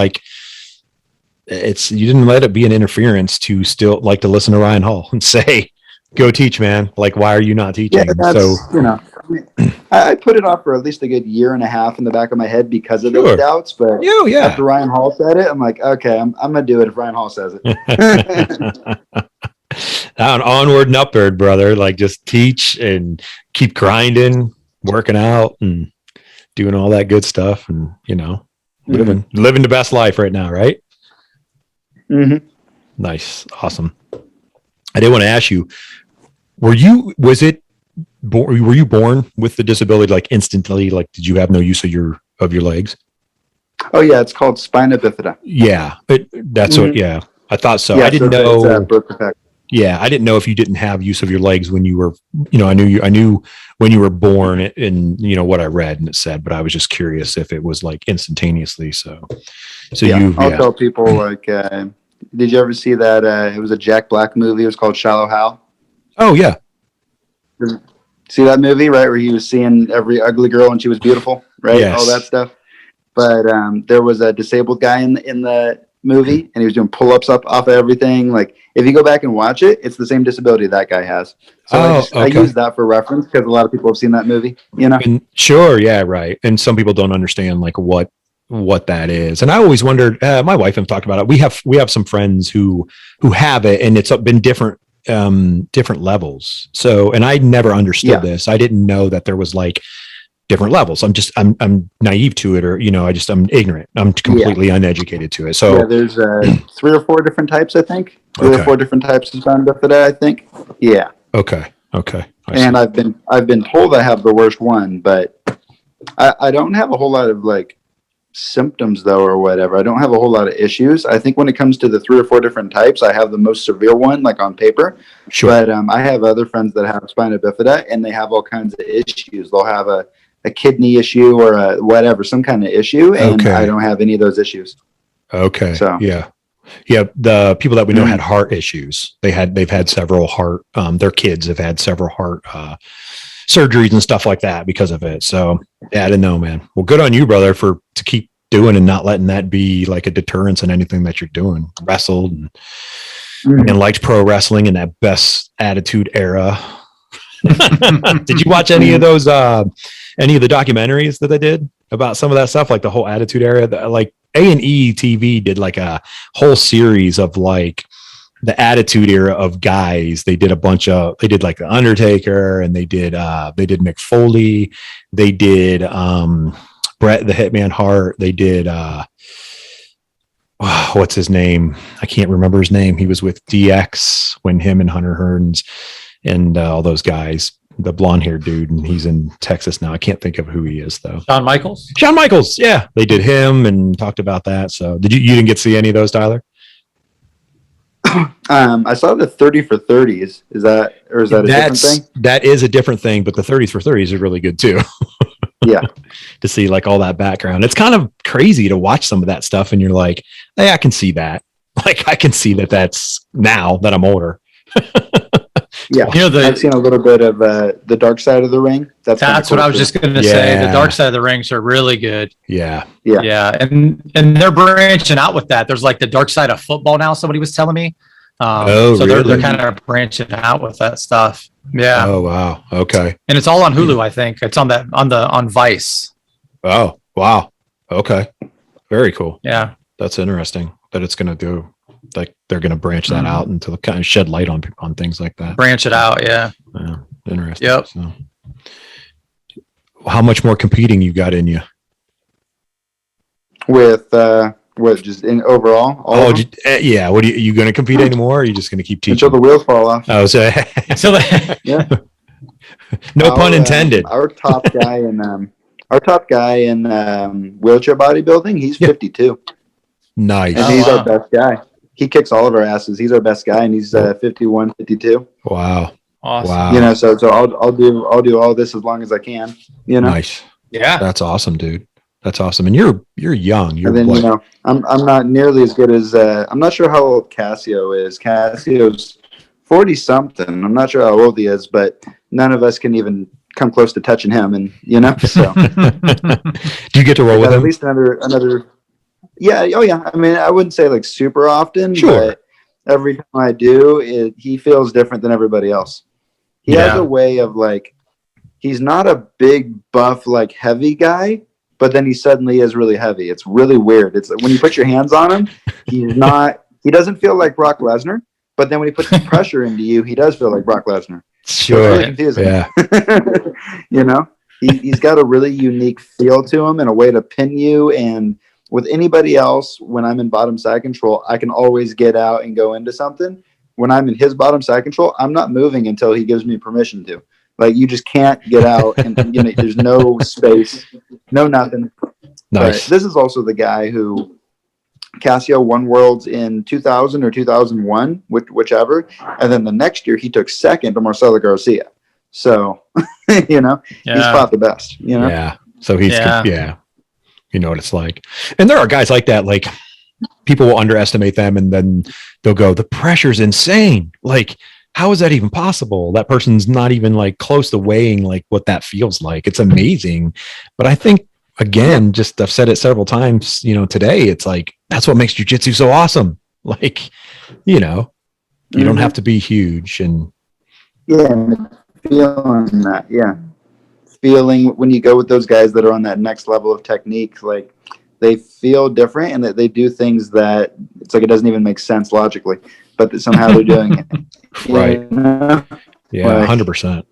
you didn't let it be an interference to still like to listen to Ryan Hall and say, go teach, man. Like, why are you not teaching? Yeah, I put it off for at least a good year and a half in the back of my head because of those doubts. But after Ryan Hall said it, I'm like, okay, I'm gonna do it if Ryan Hall says it. Onward and upward, brother. Like, just teach and keep grinding, working out, and doing all that good stuff, and living the best life right now, right? Mm-hmm. Nice, awesome. I did want to ask you, were you born with the disability, like instantly? Like, did you have no use of your legs? Oh yeah, it's called spina bifida. Yeah, that's what. Yeah, I thought so. Yeah, I didn't know. Birth. Yeah, I didn't know if you didn't have use of your legs when you were. I knew when you were born, in what I read and it said, but I was just curious if it was like instantaneously. So I'll tell people like. Did you ever see that? It was a Jack Black movie. It was called Shallow Hal. Oh yeah. See that movie, right? Where he was seeing every ugly girl and she was beautiful, right? Yes. All that stuff. But there was a disabled guy in the movie, and he was doing pull-ups off of everything. Like, if you go back and watch it, it's the same disability that guy has. So I use that for reference because a lot of people have seen that movie. And sure, yeah, right. And some people don't understand like what that is. And I always wondered, my wife and talked about it. We have some friends who have it, and it's been different levels. So, and I never understood this. I didn't know that there was like different levels. I'm naive to it, or, I'm ignorant. I'm completely uneducated to it. So there's 3 or 4 different types, I think. 3 or 4 different types of spina bifida, I think. Yeah. Okay. And I've been told I have the worst one, but I don't have a whole lot of like symptoms though, or whatever. I don't have a whole lot of issues. I think when it comes to the 3 or 4 different types, I have the most severe one, like on paper. Sure. But I have other friends that have spina bifida, and they have all kinds of issues. They'll have a kidney issue or a whatever, some kind of issue, and I don't have any of those issues. Okay. So yeah. The people that we know had heart issues. They've had several heart. Their kids have had several heart surgeries and stuff like that because of it. So yeah, I didn't know, man. Well, good on you, brother, to keep doing and not letting that be like a deterrence in anything that you're doing. Wrestled and liked pro wrestling in that best attitude era. Did you watch any of those? Any of the documentaries that they did about some of that stuff, like the whole attitude era? Like A&E TV did like a whole series of like the attitude era of guys. They did like the Undertaker, and they did Mick Foley. They did Bret the Hitman Hart. They did what's his name? I can't remember his name. He was with DX when him and Hunter Hearns and all those guys. The blonde-haired dude, and he's in Texas now. I can't think of who he is though. Shawn Michaels. Yeah, they did him and talked about that. So you didn't get to see any of those, Tyler? I saw the 30 for 30s. Is that a different thing? That is a different thing, but the 30s for 30s is really good too. Yeah. To see like all that background. It's kind of crazy to watch some of that stuff, and you're like, hey, I can see that. Like, I can see that's now that I'm older. Yeah, I've seen a little bit of the Dark Side of the Ring. That's what I was just going to say. The Dark Side of the Rings are really good. Yeah. And they're branching out with that. There's like the Dark Side of football now. Somebody was telling me. So really? they're kind of branching out with that stuff. Yeah. Oh wow. Okay. And it's all on Hulu. I think it's on Vice. Oh wow. Okay. Very cool. Yeah. That's interesting that it's going to do. Like they're going to branch that out and to kind of shed light on things like that. Branch it out. Yeah. Interesting. Yep. So, how much more competing you got in you? With what, just in overall? Yeah. What are you going to compete anymore? Or are you just going to keep teaching until the wheels fall off? Oh, so yeah. No pun intended. Our top guy in wheelchair bodybuilding, he's 52. Nice. And he's our best guy. He kicks all of our asses. He's our best guy, and he's 51, 52. Wow. Awesome. Wow. So I'll do all this as long as I can. Nice. Yeah. That's awesome, dude. That's awesome. And you're young. And then I'm not nearly as good as I'm not sure how old Cassio is. Cassio's 40 something. I'm not sure how old he is, but none of us can even come close to touching him. And so do you get to roll with him? At least another. Yeah. Oh, yeah. I mean, I wouldn't say like super often, sure. but every time I do, he feels different than everybody else. He has a way of like, he's not a big buff, like heavy guy, but then he suddenly is really heavy. It's really weird. It's when you put your hands on him, he doesn't feel like Brock Lesnar, but then when he puts pressure into you, he does feel like Brock Lesnar. Sure. So it's really confusing. You know, he's got a really unique feel to him and a way to pin you. And with anybody else, when I'm in bottom side control, I can always get out and go into something. When I'm in his bottom side control, I'm not moving until he gives me permission to. Like, you just can't get out, and there's no space, no nothing. Nice. But this is also the guy who Casio won Worlds in 2000 or 2001, whichever, and then the next year he took second to Marcelo Garcia. So, he's fought the best. Yeah. So he's you know what it's like, and there are guys like that. Like, people will underestimate them, and then they'll go, the pressure's insane. Like, how is that even possible? That person's not even like close to weighing like what that feels like. It's amazing. But I think, again, just I've said it several times, today, it's like, that's what makes jiu-jitsu so awesome. Like, you don't have to be huge. And feeling that. Yeah. Feeling when you go with those guys that are on that next level of technique, like, they feel different, and that they do things that it's like it doesn't even make sense logically, but that somehow they're doing it. Right. Yeah, 100%.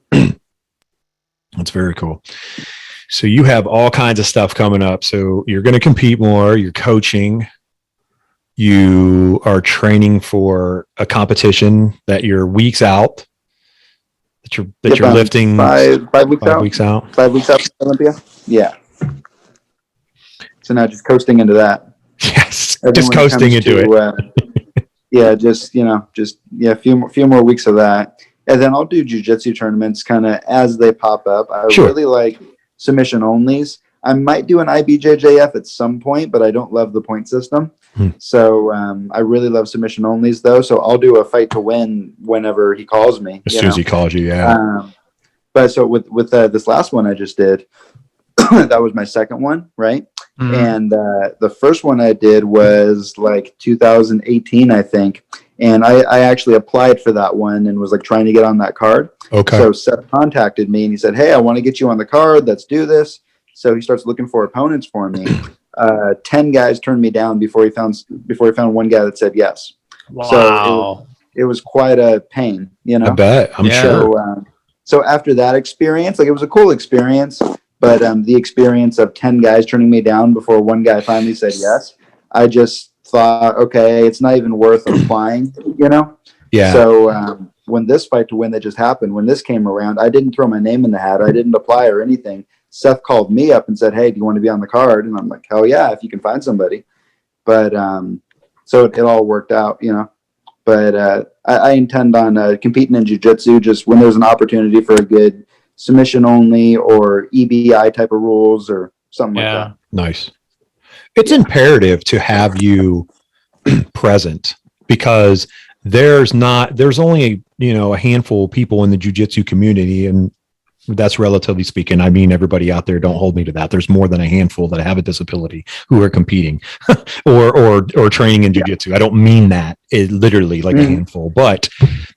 That's very cool. So you have all kinds of stuff coming up. So you're going to compete more. You're coaching. You are training for a competition that you're weeks out. That you're lifting 5 weeks out. 5 weeks out from Olympia. Yeah. So now just coasting into that. Yes, just coasting into it. A few more weeks of that, and then I'll do jiu-jitsu tournaments kind of as they pop up. I really like submission onlys. I might do an IBJJF at some point, but I don't love the point system. So I really love submission onlys though. So I'll do a fight to win whenever he calls me. As soon as he calls you, yeah. But so with this last one I just did, that was my second one, right? Mm-hmm. And the first one I did was like 2018, I think. And I actually applied for that one and was like trying to get on that card. Okay. So Seth contacted me and he said, "Hey, I want to get you on the card. Let's do this." So he starts looking for opponents for me. 10 guys turned me down before he found one guy that said yes. Wow. So it was quite a pain, I bet. I'm sure. So after that experience, like, it was a cool experience. But the experience of 10 guys turning me down before one guy finally said yes, I just thought, okay, it's not even worth applying, Yeah. So when this fight to win that just happened, when this came around, I didn't throw my name in the hat. I didn't apply or anything. Seth called me up and said, "Hey, do you want to be on the card?" And I'm like, "Hell yeah, if you can find somebody." But so it all worked out, But I intend on competing in jiu-jitsu just when there's an opportunity for a good submission only or EBI type of rules or something like that. Nice. It's imperative to have you present, because there's only, a handful of people in the jiu-jitsu community, and that's relatively speaking. I mean, everybody out there, don't hold me to that. There's more than a handful that have a disability who are competing or training in jiu-jitsu. I don't mean that literally like a handful, but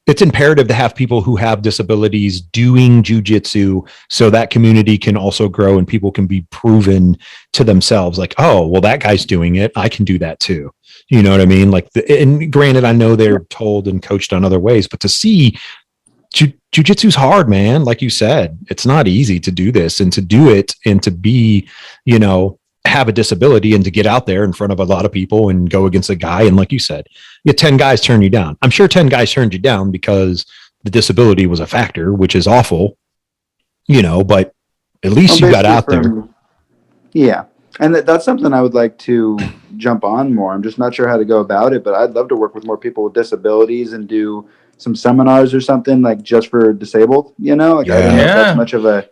it's imperative to have people who have disabilities doing jiu-jitsu, so that community can also grow and people can be proven to themselves like, oh, well, that guy's doing it, I can do that too. You know what I mean? Like, and granted, I know they're told and coached on other ways, but to see jiu-jitsu's hard, man. Like you said, it's not easy to do this, and to do it and to be, have a disability and to get out there in front of a lot of people and go against a guy. And like you said, 10 guys turn you down. I'm sure 10 guys turned you down because the disability was a factor, which is awful, but at least you got out there. Yeah. And that's something I would like to jump on more. I'm just not sure how to go about it, but I'd love to work with more people with disabilities and do some seminars or something, like just for disabled, I don't know if that's much of a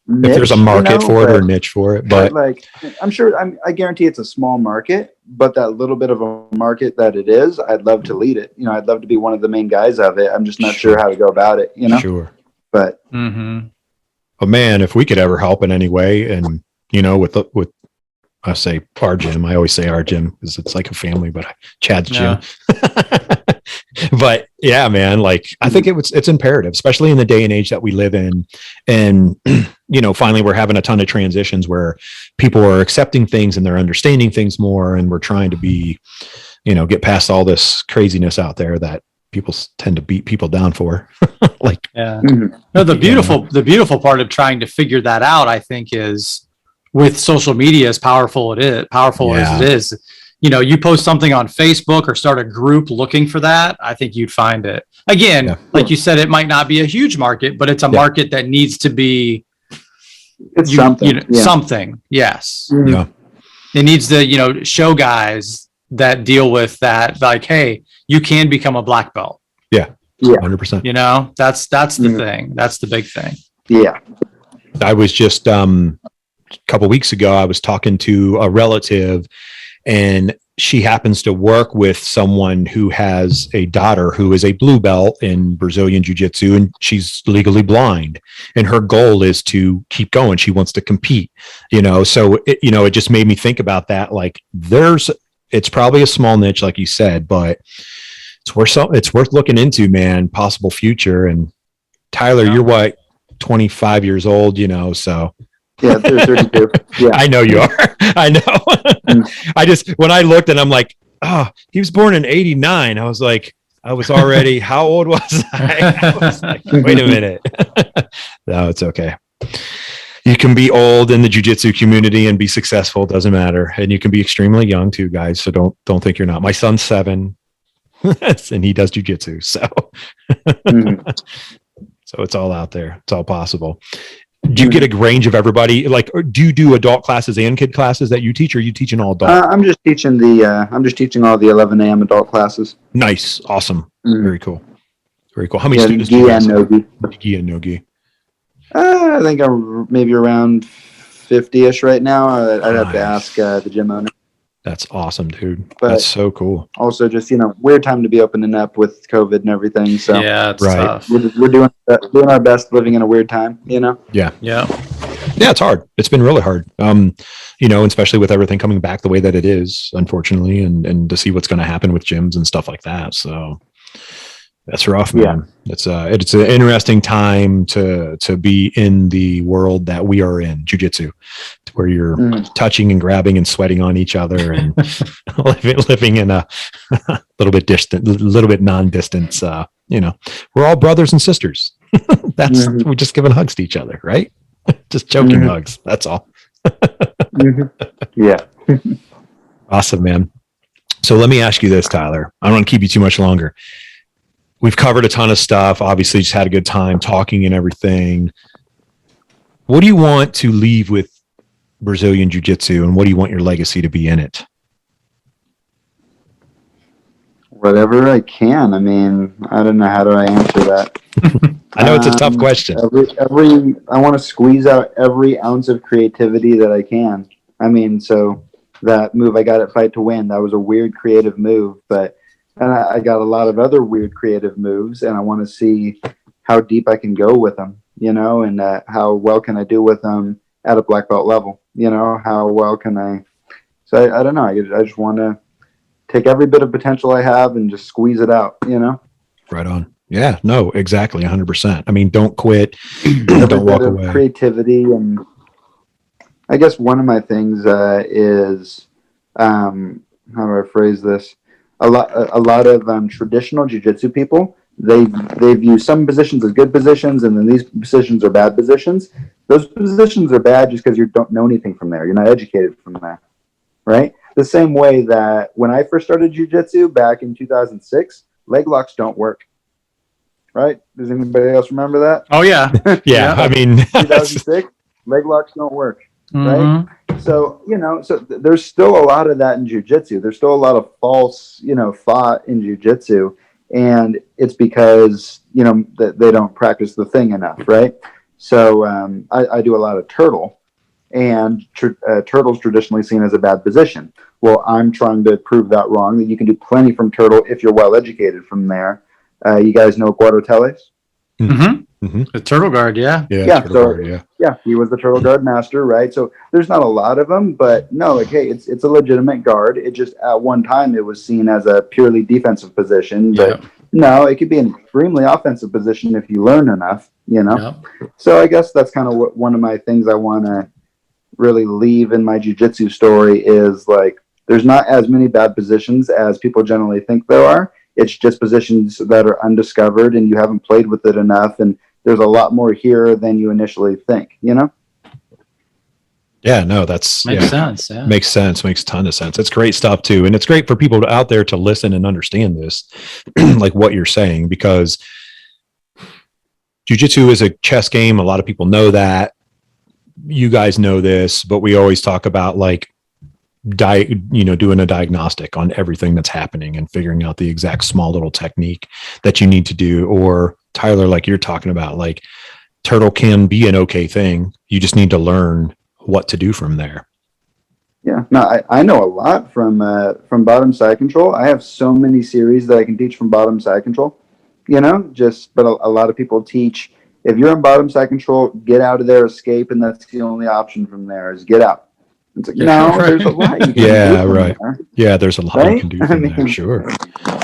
niche, if there's a market for it or a niche for it, but like, I guarantee it's a small market, but that little bit of a market that it is, I'd love to lead it. I'd love to be one of the main guys of it. I'm just not sure how to go about it, Sure. But, but man, if we could ever help in any way, and, with I say our gym, I always say our gym because it's like a family, but Chad's gym. But yeah, man, like I think it's imperative, especially in the day and age that we live in. And, finally we're having a ton of transitions where people are accepting things and they're understanding things more. And we're trying to be, get past all this craziness out there that people tend to beat people down for. Like, yeah. No, the beautiful part of trying to figure that out, I think, is with social media, as powerful as it is, you post something on Facebook or start a group looking for that, I think you'd find it. Again, like you said, it might not be a huge market, but it's a market that needs to be something. Yes. Yeah. It needs to, show guys that deal with that, like, hey, you can become a black belt. Yeah. 100%. That's the thing. That's the big thing. Yeah. I was just, a couple of weeks ago, I was talking to a relative, and she happens to work with someone who has a daughter who is a blue belt in Brazilian Jiu-Jitsu, and she's legally blind. And her goal is to keep going. She wants to compete, so it just made me think about that. Like it's probably a small niche, like you said, but it's worth looking into, man, possible future. And Tyler, you're what, 25 years old, so. Yeah, 32. Yeah, I know you are. I know. When I looked and I'm like, he was born in 89. I was like, I was already, how old was I? I was like, wait a minute. No, it's okay. You can be old in the jiu-jitsu community and be successful. Doesn't matter. And you can be extremely young too, guys. So don't think you're not. My son's 7 and he does jiu-jitsu. So, so it's all out there. It's all possible. Do you get a range of everybody? Like, do you do adult classes and kid classes that you teach, or are you teaching all adult? I'm just teaching all the 11 a.m. adult classes. Nice. Awesome. Very cool. Very cool. How many students do you have? Gi and no-gi. I think I'm maybe around 50-ish right now. I'd have to ask the gym owner. That's awesome, dude. But that's so cool. Also, just weird time to be opening up with COVID and everything. So yeah, it's tough. We're doing our best, living in a weird time. Yeah. Yeah. It's hard. It's been really hard. Especially with everything coming back the way that it is, unfortunately, and to see what's going to happen with gyms and stuff like that. So that's rough, man. Yeah. It's an interesting time to be in the world that we are in, jiu-jitsu, where you're touching and grabbing and sweating on each other and living in a little bit distant, a little bit non-distance. We're all brothers and sisters. We're just giving hugs to each other, right? Just joking hugs. That's all. Yeah. Awesome, man. So let me ask you this, Tyler. I don't want to keep you too much longer. We've covered a ton of stuff. Obviously, just had a good time talking and everything. What do you want to leave with Brazilian Jiu-Jitsu, and what do you want your legacy to be in it? Whatever I can. I mean, I don't know. How do I answer that? I know it's a tough question. I want to squeeze out every ounce of creativity that I can. I mean, so that move I got at Fight to Win, that was a weird creative move, but I got a lot of other weird creative moves, and I want to see how deep I can go with them, and how well can I do with them at a black belt level, how well can I, so I don't know. I just want to take every bit of potential I have and just squeeze it out, Right on. Yeah, no, exactly. 100%. I mean, don't quit. Don't walk away. Creativity. And I guess one of my things is, how do I phrase this? A lot of traditional jiu-jitsu people, they view some positions as good positions, and then these positions are bad positions. Those positions are bad just because you don't know anything from there. You're not educated from there, right? The same way that when I first started jiu-jitsu back in 2006, leg locks don't work, right? Does anybody else remember that? Oh, yeah. Yeah, I mean... 2006, leg locks don't work, right? So, there's still a lot of that in jiu-jitsu. There's still a lot of false, thought in jiu-jitsu. And it's because, that they don't practice the thing enough, right? So I do a lot of turtle. And turtle's traditionally seen as a bad position. Well, I'm trying to prove that wrong, that you can do plenty from turtle if you're well-educated from there. You guys know Guadoteles? The turtle guard, yeah. Yeah, he was the turtle guard master, right? So there's not a lot of them, but no, hey, it's a legitimate guard. It just at one time it was seen as a purely defensive position, but No, it could be an extremely offensive position if you learn enough, you know? Yep. So I guess that's kind of what one of my things I want to really leave in my jiu-jitsu story is like, there's not as many bad positions as people generally think there are. It's just positions that are undiscovered and you haven't played with it enough. And there's a lot more here than you initially think, you know? Yeah, no, that's Makes sense. Yeah. Makes sense. Makes a ton of sense. It's great stuff too. And it's great for people out there to listen and understand this, like what you're saying, because jiu-jitsu is a chess game. A lot of people know that. You guys know this, but we always talk about like doing a diagnostic on everything that's happening and figuring out the exact small little technique that you need to do. Or Tyler, like you're talking about, like turtle can be an okay thing. You just need to learn what to do from there. Yeah, no, I know a lot from bottom side control. I have so many series that I can teach from bottom side control, you know, but a lot of people teach, if you're in bottom side control, get out of there, escape. And that's the only option from there is get out. It's like, no, there's a lot you can do from right. there. Yeah, there's a lot you can do from there. Sure.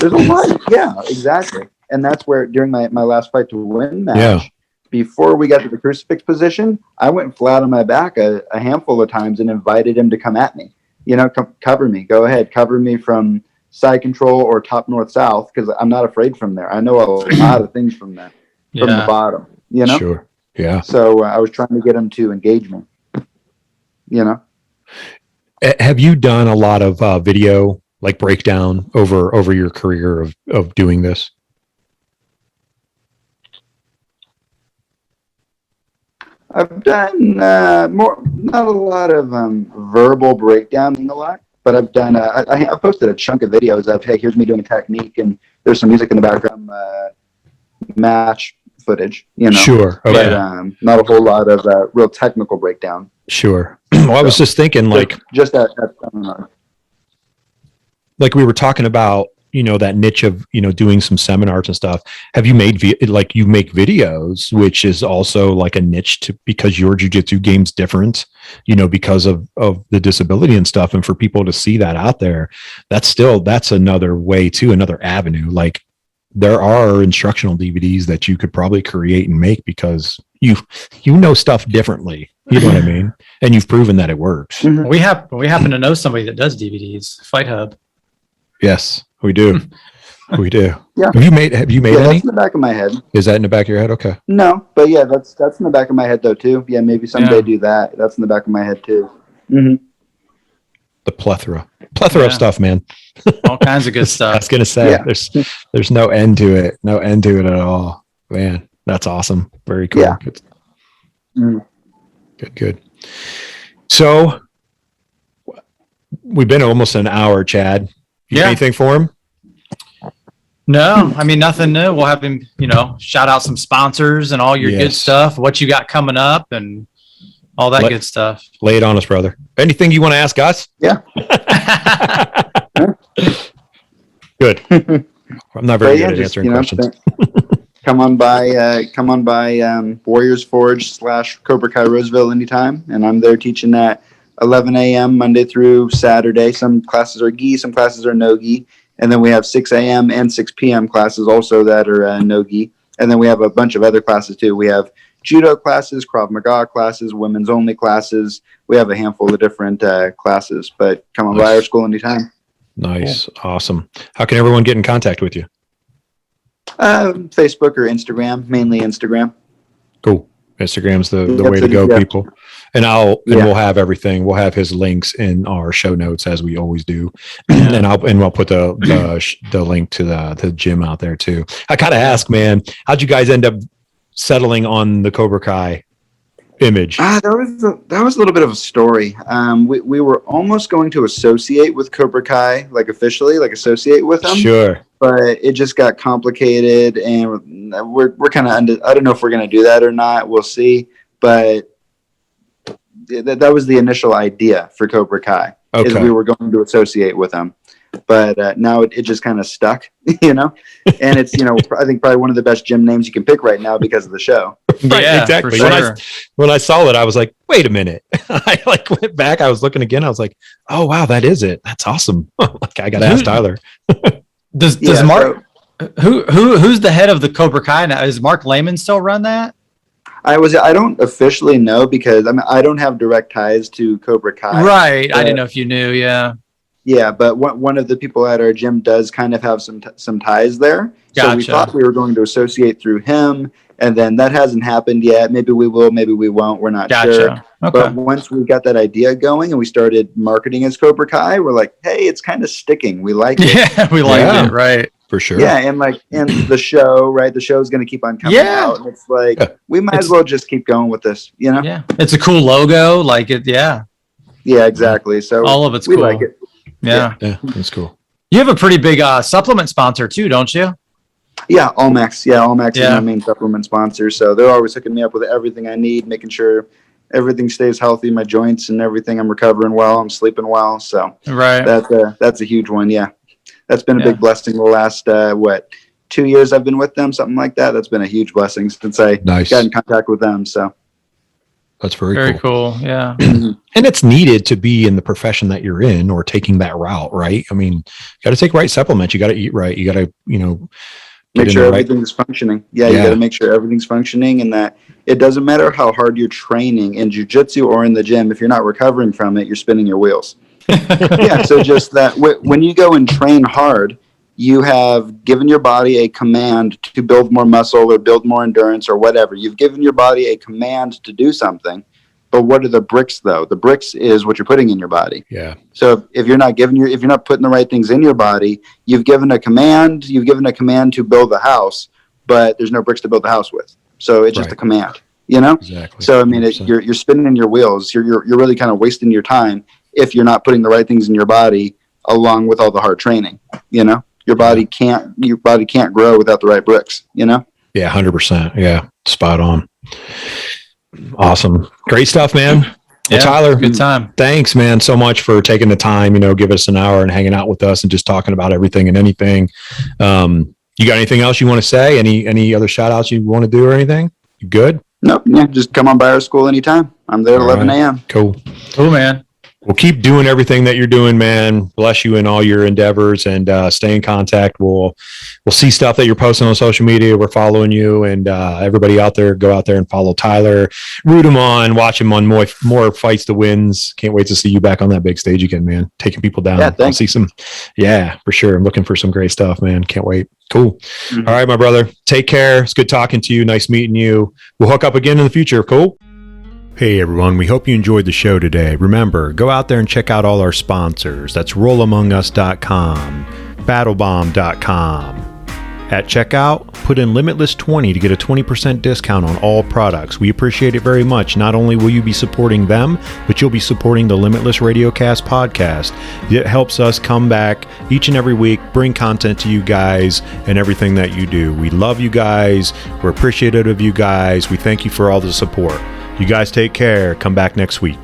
There's a lot. Yeah, exactly. And that's where during my last fight to win match, before we got to the crucifix position, I went flat on my back a handful of times and invited him to come at me. You know, cover me. Go ahead. Cover me from side control or top, north, south, because I'm not afraid from there. I know a lot of things from there, from the bottom, you know? Sure. Yeah. So I was trying to get him to engage me, you know? Have you done a lot of video, like breakdown over your career of doing this? I've done not a lot of verbal breakdowning a lot, but I've done, I posted a chunk of videos of, hey, here's me doing a technique, and there's some music in the background, match footage, you know? Sure. Okay. But not a whole lot of real technical breakdown. Sure. Well, I was just thinking, like, just I don't know. Like we were talking about, you know, that niche of, you know, doing some seminars and stuff. Have you made like you make videos, which is also like a niche because your jiu-jitsu game's different, you know, because of the disability and stuff. And for people to see that out there, that's another way too, another avenue. Like there are instructional DVDs that you could probably create and make because you know stuff differently. You know what I mean? And you've proven that it works. Mm-hmm. We happen to know somebody that does DVDs, Fight Hub. Yes, we do. We do. Yeah. Have you made any? That's in the back of my head. Is that in the back of your head? Okay. No, but yeah, that's in the back of my head though too. Yeah, maybe someday do that. That's in the back of my head too. Mm-hmm. The plethora of stuff, man. All kinds of good stuff. I was gonna say there's no end to it. No end to it at all. Man, that's awesome. Very cool. Yeah. Good. So we've been almost an hour, Chad. You got anything for him? No, I mean, nothing new. We'll have him, you know, shout out some sponsors and all your good stuff, what you got coming up and all that good stuff. Lay it on us, brother. Anything you want to ask us? Yeah. Good. I'm not very good at answering questions. Come on by Warriors Forge / Cobra Kai Roseville anytime. And I'm there teaching at 11 a.m. Monday through Saturday. Some classes are gi, some classes are no gi. And then we have 6 a.m. and 6 p.m. classes also that are no gi. And then we have a bunch of other classes too. We have judo classes, Krav Maga classes, women's only classes. We have a handful of different classes, but come on by our school anytime. Nice. Cool. Awesome. How can everyone get in contact with you? Facebook or Instagram, mainly Instagram. Cool. Instagram's the way to go, people. And we'll have everything. We'll have his links in our show notes as we always do. And we'll put the link to the gym out there too. I gotta ask, man, how'd you guys end up settling on the Cobra Kai image? That was a little bit of a story. We were almost going to associate with Cobra Kai, like officially, like associate with them. Sure. But it just got complicated, and we're kind of I don't know if we're going to do that or not. We'll see. But that was the initial idea for Cobra Kai, is we were going to associate with them. But now it just kind of stuck, you know. And it's, you know, I think probably one of the best gym names you can pick right now because of the show. Right, yeah, exactly. Sure. When I saw it, I was like, wait a minute. I went back. I was looking again. I was like, oh wow, that is it. That's awesome. I got to ask Tyler. Does Mark Who's the head of the Cobra Kai now? Is Mark Lehman still run that? I don't officially know because I don't have direct ties to Cobra Kai. Right. I didn't know if you knew. Yeah. Yeah, but one of the people at our gym does kind of have some ties there. Gotcha. So we thought we were going to associate through him, and then that hasn't happened yet. Maybe we will, maybe we won't. We're not sure. Okay. But once we got that idea going and we started marketing as Cobra Kai, we're like, hey, it's kind of sticking. We like it. Yeah, we like it. Right. For sure. Yeah, and the show, right? The show's going to keep on coming out. And it's like, we might as well just keep going with this, you know? Yeah. It's a cool logo. Like it. Yeah. Yeah, exactly. So all of it's we cool. like it. Yeah, that's cool. You have a pretty big supplement sponsor too, don't you? Yeah, Allmax. Yeah, Allmax is my main supplement sponsor. So they're always hooking me up with everything I need, making sure everything stays healthy, my joints and everything. I'm recovering well. I'm sleeping well. So that's a huge one. Yeah, that's been a big blessing the last 2 years I've been with them, something like that. That's been a huge blessing since I got in contact with them. So that's very cool. Yeah. And it's needed to be in the profession that you're in or taking that route, right? I mean, you got to take right supplements. You got to eat right. You got to, make sure everything's functioning. Yeah, you got to make sure everything's functioning, and that it doesn't matter how hard you're training in jiu-jitsu or in the gym. If you're not recovering from it, you're spinning your wheels. Yeah. So just that when you go and train hard, you have given your body a command to build more muscle or build more endurance or whatever. You've given your body a command to do something. But what are the bricks though? The bricks is what you're putting in your body. Yeah. So if you're not putting the right things in your body, you've given a command to build the house, but there's no bricks to build the house with. So it's just a command, Exactly. So I mean, you're spinning your wheels. You're really kind of wasting your time if you're not putting the right things in your body along with all the hard training. Your body can't grow without the right bricks. Yeah, 100%. Yeah, spot on. Awesome. Great stuff, man. Well, Tyler, good time. Thanks, man, so much for taking the time, give us an hour and hanging out with us and just talking about everything and anything. You got anything else you want to say? Any other shout outs you want to do or anything? You good? Nope. Yeah. Just come on by our school anytime. I'm there at 11 a.m. Cool, man. We'll keep doing everything that you're doing, man. Bless you in all your endeavors and stay in contact. We'll see stuff that you're posting on social media. We're following you, and everybody out there, go out there and follow Tyler. Root him on, watch him on more fights to wins. Can't wait to see you back on that big stage again, man. Taking people down. Yeah, I'll see some. Yeah, for sure. I'm looking for some great stuff, man. Can't wait. Cool. Mm-hmm. All right, my brother. Take care. It's good talking to you. Nice meeting you. We'll hook up again in the future. Cool. Hey everyone, we hope you enjoyed the show today. Remember, go out there and check out all our sponsors. That's RollAmongUs.com, BattleBomb.com. At checkout, put in LimitLess20 to get a 20% discount on all products. We appreciate it very much. Not only will you be supporting them, but you'll be supporting the Limitless Radiocast podcast. It helps us come back each and every week, bring content to you guys and everything that you do. We love you guys. We're appreciative of you guys. We thank you for all the support. You guys take care. Come back next week.